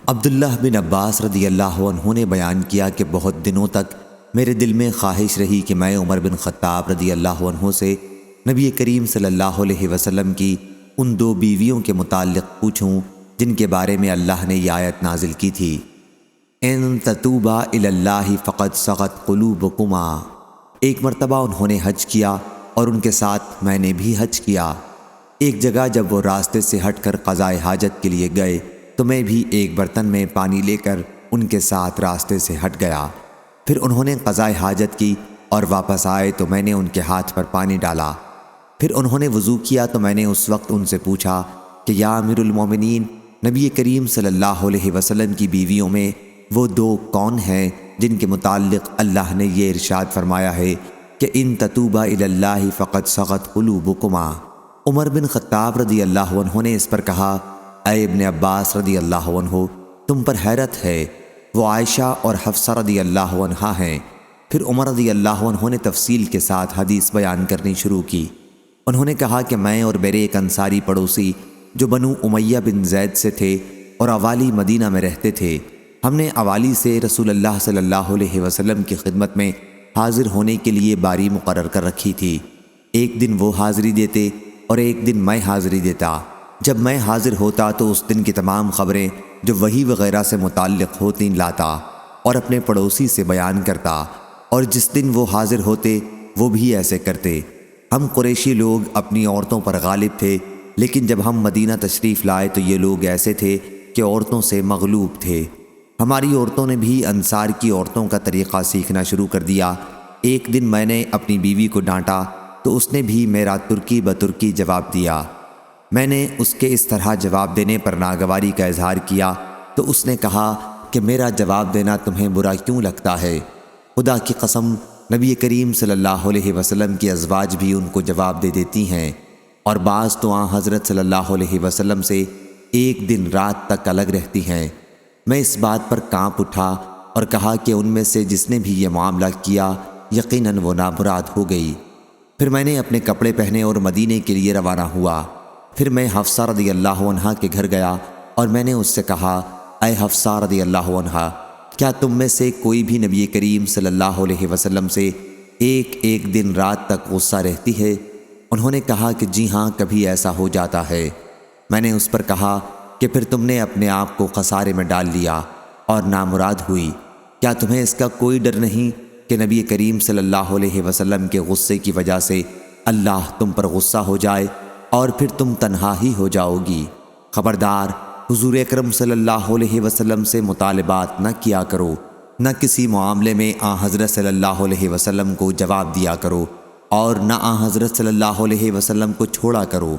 عبداللہ بن عباس رضی اللہ عنہ نے بیان کیا کہ بہت دنوں تک میرے دل میں خواہش رہی کہ میں عمر بن خطاب رضی اللہ عنہ سے نبی کریم صلی اللہ علیہ وسلم کی ان 2 بیویوں کے متعلق پوچھوں جن کے بارے میں اللہ نے یہ آیت نازل کی تھی، ان تتوبا الی اللہ فقد صغت قلوبکما۔ ایک مرتبہ انہوں نے حج کیا اور ان کے ساتھ میں نے بھی حج کیا۔ ایک جگہ جب وہ راستے سے ہٹ کر قضائے حاجت کے لیے گئے تو میں بھی ایک برتن میں پانی لے کر ان کے ساتھ راستے سے ہٹ گیا۔ پھر انہوں نے قضائے حاجت کی اور واپس آئے تو میں نے ان کے ہاتھ پر پانی ڈالا۔ پھر انہوں نے وضو کیا تو میں نے اس وقت ان سے پوچھا کہ یا امیر المومنین، نبی کریم صلی اللہ علیہ وسلم کی بیویوں میں وہ 2 کون ہیں جن کے متعلق اللہ نے یہ ارشاد فرمایا ہے کہ ان تتوبا الی اللہ فقد صغت قلوبکما؟ عمر بن خطاب رضی اللہ عنہ نے اس پر کہا، اے ابن عباس رضی اللہ عنہ، تم پر حیرت ہے، وہ عائشہ اور حفصہ رضی اللہ عنہا ہیں۔ پھر عمر رضی اللہ عنہ نے تفصیل کے ساتھ حدیث بیان کرنی شروع کی۔ انہوں نے کہا کہ میں اور میرے ایک انصاری پڑوسی جو بنو امیہ بن زید سے تھے اور اوالی مدینہ میں رہتے تھے، ہم نے اوالی سے رسول اللہ صلی اللہ علیہ وسلم کی خدمت میں حاضر ہونے کے لیے باری مقرر کر رکھی تھی۔ ایک دن وہ حاضری دیتے اور ایک دن میں حاضری دیتا۔ جب میں حاضر ہوتا تو اس دن کی تمام خبریں جو وحی وغیرہ سے متعلق ہوتی لاتا اور اپنے پڑوسی سے بیان کرتا، اور جس دن وہ حاضر ہوتے وہ بھی ایسے کرتے۔ ہم قریشی لوگ اپنی عورتوں پر غالب تھے، لیکن جب ہم مدینہ تشریف لائے تو یہ لوگ ایسے تھے کہ عورتوں سے مغلوب تھے۔ ہماری عورتوں نے بھی انصار کی عورتوں کا طریقہ سیکھنا شروع کر دیا۔ ایک دن میں نے اپنی بیوی کو ڈانٹا تو اس نے بھی میرا ترکی بترکی جواب دیا۔ میں نے اس کے اس طرح جواب دینے پر ناگواری کا اظہار کیا تو اس نے کہا کہ میرا جواب دینا تمہیں برا کیوں لگتا ہے؟ خدا کی قسم، نبی کریم صلی اللہ علیہ وسلم کی ازواج بھی ان کو جواب دے دیتی ہیں، اور بعض تو حضرت صلی اللہ علیہ وسلم سے ایک دن رات تک الگ رہتی ہیں۔ میں اس بات پر کانپ اٹھا اور کہا کہ ان میں سے جس نے بھی یہ معاملہ کیا یقیناً وہ نامراد ہو گئی۔ پھر میں نے اپنے کپڑے پہنے اور مدینے کے لیے روانہ ہوا۔ پھر میں حفصہ رضی اللہ عنہا کے گھر گیا اور میں نے اس سے کہا، اے حفصہ رضی اللہ عنہا، کیا تم میں سے کوئی بھی نبی کریم صلی اللہ علیہ وسلم سے ایک دن رات تک غصہ رہتی ہے؟ انہوں نے کہا کہ جی ہاں، کبھی ایسا ہو جاتا ہے۔ میں نے اس پر کہا کہ پھر تم نے اپنے آپ کو خسارے میں ڈال لیا اور نامراد ہوئی۔ کیا تمہیں اس کا کوئی ڈر نہیں کہ نبی کریم صلی اللہ علیہ وسلم کے غصے کی وجہ سے اللہ تم پر غصہ ہو جائے اور پھر تم تنہا ہی ہو جاؤ گی؟ خبردار، حضور اکرم صلی اللہ علیہ وسلم سے مطالبات نہ کیا کرو، نہ کسی معاملے میں حضرت صلی اللہ علیہ وسلم کو جواب دیا کرو، اور نہ حضرت صلی اللہ علیہ وسلم کو چھوڑا کرو۔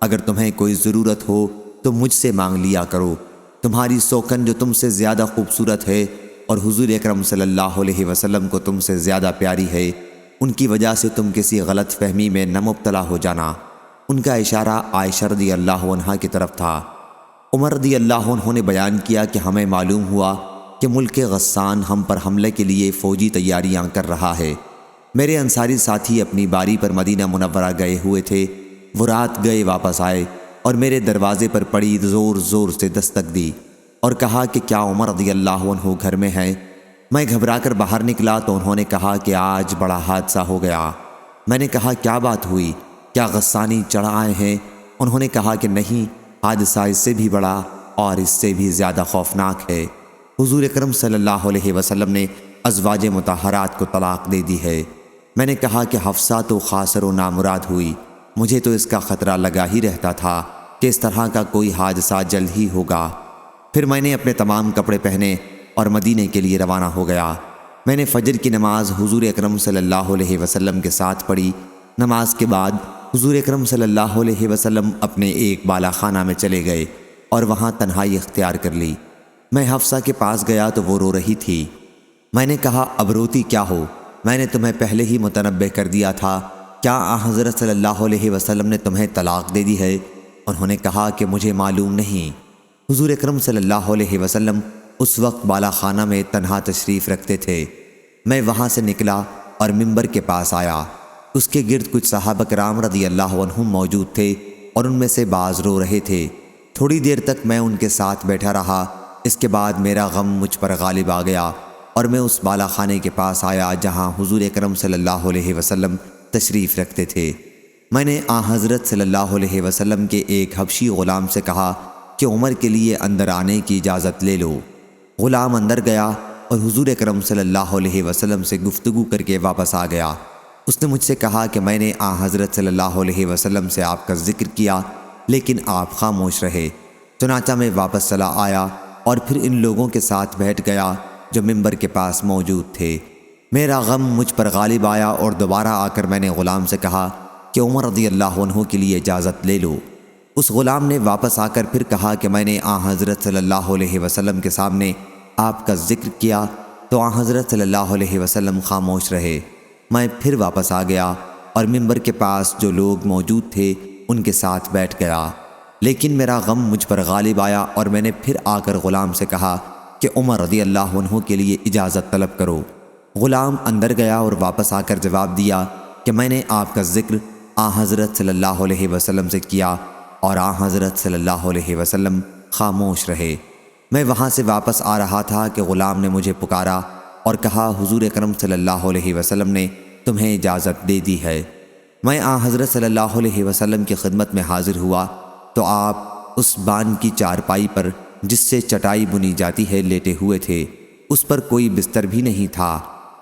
اگر تمہیں کوئی ضرورت ہو تو مجھ سے مانگ لیا کرو۔ تمہاری سوکن جو تم سے زیادہ خوبصورت ہے اور حضور اکرم صلی اللہ علیہ وسلم کو تم سے زیادہ پیاری ہے، ان کی وجہ سے تم کسی غلط فہمی میں نہ مبتلا ہو جانا۔ ان کا اشارہ عائشہ رضی اللہ عنہا کی طرف تھا۔ عمر رضی اللہ عنہ نے بیان کیا کہ ہمیں معلوم ہوا کہ ملک غسان ہم پر حملے کے لیے فوجی تیاریاں کر رہا ہے۔ میرے انصاری ساتھی اپنی باری پر مدینہ منورہ گئے ہوئے تھے۔ وہ رات گئے واپس آئے اور میرے دروازے پر پڑی زور زور سے دستک دی اور کہا کہ کیا عمر رضی اللہ عنہ گھر میں ہیں؟ میں گھبرا کر باہر نکلا تو انہوں نے کہا کہ آج بڑا حادثہ ہو گیا۔ میں نے کہا کیا بات ہوئی؟ کیا غسانی چڑھ آئے ہیں؟ انہوں نے کہا کہ نہیں، حادثہ اس سے بھی بڑا اور اس سے بھی زیادہ خوفناک ہے۔ حضور اکرم صلی اللہ علیہ وسلم نے ازواج مطہرات کو طلاق دے دی ہے۔ میں نے کہا کہ حفصہ تو خاسر و نامراد ہوئی۔ مجھے تو اس کا خطرہ لگا ہی رہتا تھا کہ اس طرح کا کوئی حادثہ جلد ہی ہوگا۔ پھر میں نے اپنے تمام کپڑے پہنے اور مدینے کے لیے روانہ ہو گیا۔ میں نے فجر کی نماز حضور اکرم صلی اللہ علیہ وسلم کے ساتھ پڑھی۔ نماز کے بعد حضور اکرم صلی اللہ علیہ وسلم اپنے ایک بالا خانہ میں چلے گئے اور وہاں تنہائی اختیار کر لی۔ میں حفصہ کے پاس گیا تو وہ رو رہی تھی۔ میں نے کہا اب روتی کیا ہو؟ میں نے تمہیں پہلے ہی متنبہ کر دیا تھا، کیا حضرت صلی اللہ علیہ وسلم نے تمہیں طلاق دے دی ہے؟ انہوں نے کہا کہ مجھے معلوم نہیں۔ حضور اکرم صلی اللہ علیہ وسلم اس وقت بالا خانہ میں تنہا تشریف رکھتے تھے۔ میں وہاں سے نکلا اور منبر کے پاس آیا۔ اس کے گرد کچھ صحابہ کرام رضی اللہ عنہم موجود تھے اور ان میں سے بعض رو رہے تھے۔ تھوڑی دیر تک میں ان کے ساتھ بیٹھا رہا اس کے بعد میرا غم مجھ پر غالب آ گیا اور میں اس بالا خانے کے پاس آیا جہاں حضور اکرم صلی اللہ علیہ وسلم تشریف رکھتے تھے۔ میں نے حضرت صلی اللہ علیہ وسلم کے ایک حبشی غلام سے کہا کہ عمر کے لیے اندر آنے کی اجازت لے لو۔ غلام اندر گیا اور حضور اکرم صلی اللہ علیہ وسلم سے گفتگو کر کے واپس آ گیا۔ اس نے مجھ سے کہا کہ میں نے حضرت صلی اللہ علیہ وسلم سے آپ کا ذکر کیا لیکن آپ خاموش رہے۔ چنانچہ میں واپس چلا آیا اور پھر ان لوگوں کے ساتھ بیٹھ گیا جو ممبر کے پاس موجود تھے۔ میرا غم مجھ پر غالب آیا اور دوبارہ آ کر میں نے غلام سے کہا کہ عمر رضی اللہ عنہ کے لیے اجازت لے لو۔ اس غلام نے واپس آ کر پھر کہا کہ میں نے حضرت صلی اللہ علیہ وسلم کے سامنے آپ کا ذکر کیا تو حضرت صلی اللہ علیہ وسلم خاموش رہے۔ میں پھر واپس آ گیا اور ممبر کے پاس جو لوگ موجود تھے ان کے ساتھ بیٹھ گیا، لیکن میرا غم مجھ پر غالب آیا اور میں نے پھر آ کر غلام سے کہا کہ عمر رضی اللہ عنہ کے لیے اجازت طلب کرو۔ غلام اندر گیا اور واپس آ کر جواب دیا کہ میں نے آپ کا ذکر حضرت صلی اللہ علیہ وسلم سے کیا اور حضرت صلی اللہ علیہ وسلم خاموش رہے۔ میں وہاں سے واپس آ رہا تھا کہ غلام نے مجھے پکارا اور کہا حضور اکرم صلی اللہ علیہ وسلم نے تمہیں اجازت دے دی ہے۔ میں حضرت صلی اللہ علیہ وسلم کی خدمت میں حاضر ہوا تو آپ اس بان کی چارپائی پر جس سے چٹائی بنی جاتی ہے لیٹے ہوئے تھے۔ اس پر کوئی بستر بھی نہیں تھا۔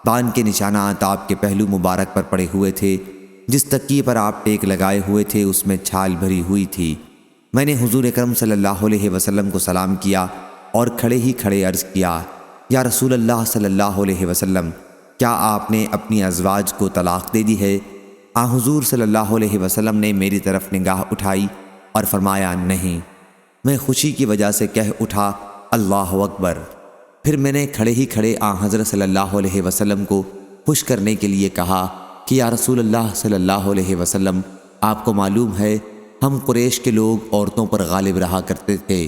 بان کے نشانات آپ کے پہلو مبارک پر پڑے ہوئے تھے۔ جس تکیے پر آپ ٹیک لگائے ہوئے تھے اس میں چھال بھری ہوئی تھی۔ میں نے حضور اکرم صلی اللہ علیہ وسلم کو سلام کیا اور کھڑے ہی کھڑے عرض کیا یا رسول اللہ صلی اللہ علیہ وسلم، کیا آپ نے اپنی ازواج کو طلاق دے دی ہے؟ حضور صلی اللہ علیہ وسلم نے میری طرف نگاہ اٹھائی اور فرمایا نہیں۔ میں خوشی کی وجہ سے کہہ اٹھا اللہ اکبر۔ پھر میں نے کھڑے ہی کھڑے حضرت صلی اللہ علیہ وسلم کو خوش کرنے کے لیے کہا کہ یا رسول اللہ صلی اللہ علیہ وسلم، آپ کو معلوم ہے ہم قریش کے لوگ عورتوں پر غالب رہا کرتے تھے،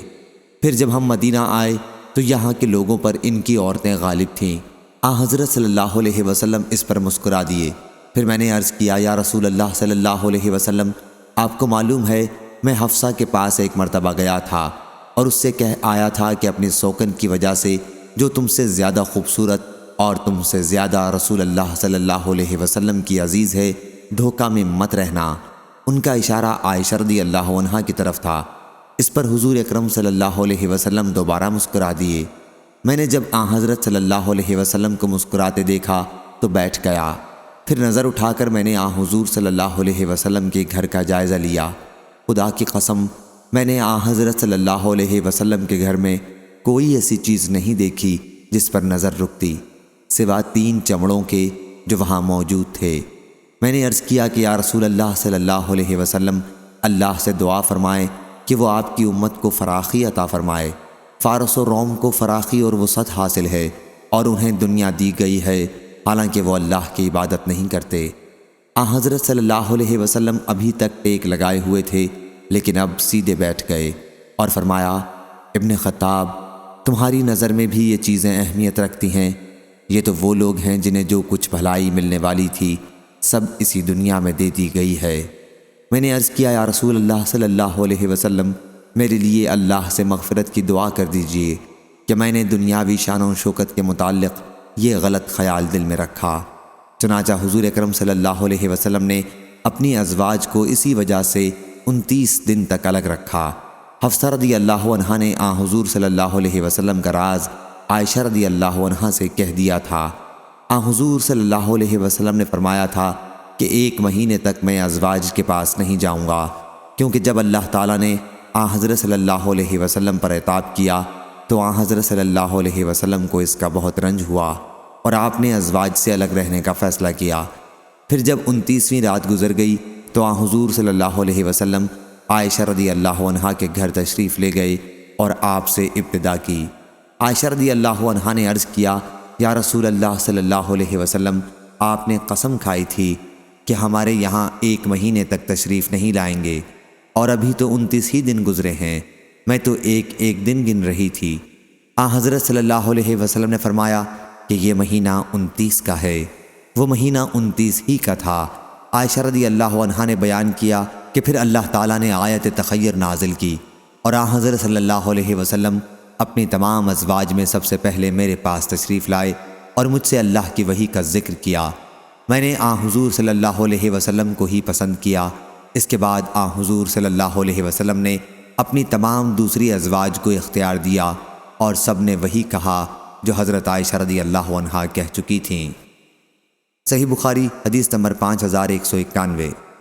پھر جب ہم مدینہ آئے تو یہاں کے لوگوں پر ان کی عورتیں غالب تھیں۔ حضرت صلی اللہ علیہ وسلم اس پر مسکرا دیے۔ پھر میں نے عرض کیا یا رسول اللہ صلی اللہ علیہ وسلم، آپ کو معلوم ہے میں حفصہ کے پاس ایک مرتبہ گیا تھا اور اس سے کہہ آیا تھا کہ اپنی سوکن کی وجہ سے جو تم سے زیادہ خوبصورت اور تم سے زیادہ رسول اللہ صلی اللہ علیہ وسلم کی عزیز ہے، دھوکہ میں مت رہنا۔ ان کا اشارہ عائشہ رضی اللہ عنہا کی طرف تھا۔ اس پر حضور اکرم صلی اللہ علیہ وسلم دوبارہ مسکرا دیے۔ میں نے جب حضرت صلی اللہ علیہ وسلم کو مسکراتے دیکھا تو بیٹھ گیا۔ پھر نظر اٹھا کر میں نے حضور صلی اللہ علیہ وسلم کے گھر کا جائزہ لیا۔ خدا کی قسم میں نے حضرت صلی اللہ علیہ وسلم کے گھر میں کوئی ایسی چیز نہیں دیکھی جس پر نظر رکتی سوا 3 چمڑوں کے جو وہاں موجود تھے۔ میں نے عرض کیا کہ یا رسول اللہ صلی اللہ علیہ وسلم، اللہ سے دعا فرمائیں کہ وہ آپ کی امت کو فراخی عطا فرمائے۔ فارس و روم کو فراخی اور وسعت حاصل ہے اور انہیں دنیا دی گئی ہے حالانکہ وہ اللہ کی عبادت نہیں کرتے۔ حضرت صلی اللہ علیہ وسلم ابھی تک ٹیک لگائے ہوئے تھے لیکن اب سیدھے بیٹھ گئے اور فرمایا ابن خطاب، تمہاری نظر میں بھی یہ چیزیں اہمیت رکھتی ہیں؟ یہ تو وہ لوگ ہیں جنہیں جو کچھ بھلائی ملنے والی تھی سب اسی دنیا میں دے دی گئی ہے۔ میں نے عرض کیا یا رسول اللہ صلی اللہ علیہ وسلم، میرے لیے اللہ سے مغفرت کی دعا کر دیجئے کہ میں نے دنیاوی شان و شوکت کے متعلق یہ غلط خیال دل میں رکھا۔ چنانچہ حضور اکرم صلی اللہ علیہ وسلم نے اپنی ازواج کو اسی وجہ سے 29 دن تک الگ رکھا۔ حفصہ رضی اللہ عنہا نے حضور صلی اللہ علیہ وسلم کا راز عائشہ رضی اللہ عنہا سے کہہ دیا تھا۔ حضور صلی اللہ علیہ وسلم نے فرمایا تھا کہ 1 مہینے تک میں ازواج کے پاس نہیں جاؤں گا، کیونکہ جب اللہ تعالیٰ نے حضرت صلی اللہ علیہ وسلم پر عتاب کیا تو حضرت صلی اللہ علیہ وسلم کو اس کا بہت رنج ہوا اور آپ نے ازواج سے الگ رہنے کا فیصلہ کیا۔ پھر جب 29ویں رات گزر گئی تو حضور صلی اللہ علیہ وسلم عائشہ رضی اللہ عنہا کے گھر تشریف لے گئے اور آپ سے ابتدا کی۔ عائشہ رضی اللہ عنہا نے عرض کیا یا رسول اللہ صلی اللہ علیہ وسلم، آپ نے قسم کھائی تھی کہ ہمارے یہاں 1 مہینے تک تشریف نہیں لائیں گے اور ابھی تو 29 ہی دن گزرے ہیں، میں تو ایک دن گن رہی تھی۔ حضرت صلی اللہ علیہ وسلم نے فرمایا کہ یہ مہینہ 29 کا ہے۔ وہ مہینہ 29 ہی کا تھا۔ عائشہ رضی اللہ عنہا نے بیان کیا کہ پھر اللہ تعالیٰ نے آیت تخیر نازل کی اور حضرت صلی اللہ علیہ وسلم اپنی تمام ازواج میں سب سے پہلے میرے پاس تشریف لائے اور مجھ سے اللہ کی وحی کا ذکر کیا۔ میں نے حضور صلی اللہ علیہ وسلم کو ہی پسند کیا۔ اس کے بعد حضور صلی اللہ علیہ وسلم نے اپنی تمام دوسری ازواج کو اختیار دیا اور سب نے وہی کہا جو حضرت عائشہ رضی اللہ عنہا کہہ چکی تھیں۔ صحیح بخاری حدیث نمبر 5191۔